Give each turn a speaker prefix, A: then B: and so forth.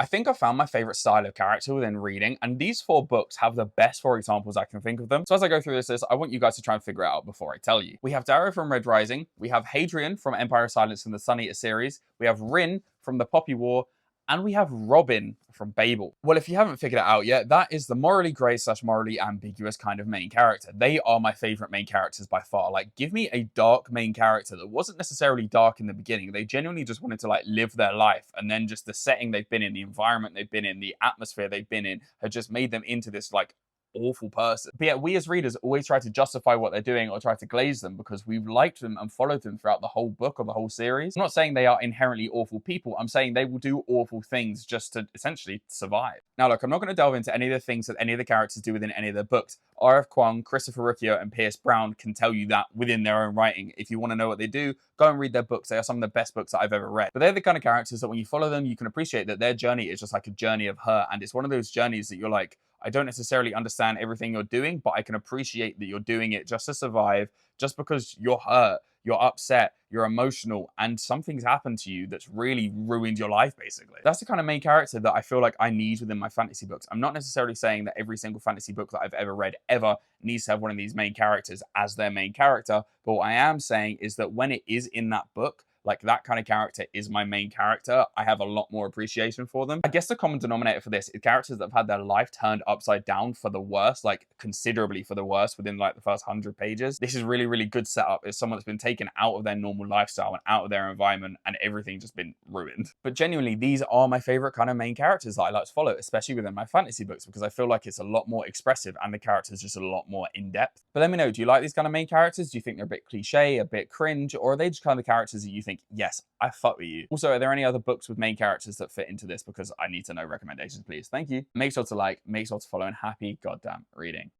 A: I think I found my favorite style of character within reading, and these 4 books have the best 4 examples I can think of them. So as I go through this list, I want you guys to try and figure it out before I tell you. We have Darrow from Red Rising, we have Hadrian from Empire of Silence and the Sun Eater series, we have Rin from the Poppy War, and we have Robin from Babel. Well, if you haven't figured it out yet, that is the morally grey / morally ambiguous kind of main character. They are my favorite main characters by far. Like, give me a dark main character that wasn't necessarily dark in the beginning. They genuinely just wanted to like live their life, and then just the setting they've been in, the environment they've been in, the atmosphere they've been in, had just made them into this like awful person. But yet we as readers always try to justify what they're doing or try to glaze them because we've liked them and followed them throughout the whole book or the whole series. I'm not saying they are inherently awful people. I'm saying they will do awful things just to essentially survive. Now look, I'm not going to delve into any of the things that any of the characters do within any of the books. R.F. Kuang, Christopher Riccio, and Pierce Brown can tell you that within their own writing. If you want to know what they do, go and read their books. They are some of the best books that I've ever read. But they're the kind of characters that when you follow them, you can appreciate that their journey is just like a journey of hurt. And it's one of those journeys that you're like, I don't necessarily understand everything you're doing, but I can appreciate that you're doing it just to survive, just because you're hurt, you're upset, you're emotional, and something's happened to you that's really ruined your life, basically. That's the kind of main character that I feel like I need within my fantasy books. I'm not necessarily saying that every single fantasy book that I've ever read ever needs to have one of these main characters as their main character, but what I am saying is that when it is in that book, like that kind of character is my main character, I have a lot more appreciation for them. I guess the common denominator for this is characters that have had their life turned upside down for the worst, like considerably for the worst within like the first 100 pages. This is really, really good setup. It's someone that's been taken out of their normal lifestyle and out of their environment and everything just been ruined. But genuinely, these are my favorite kind of main characters that I like to follow, especially within my fantasy books, because I feel like it's a lot more expressive and the characters just a lot more in-depth. But let me know, do you like these kind of main characters? Do you think they're a bit cliche, a bit cringe, or are they just kind of the characters that you think, yes, I fuck with you? Also, are there any other books with main characters that fit into this? Because I need to know recommendations, please. Thank you. Make sure to like, make sure to follow, and happy goddamn reading.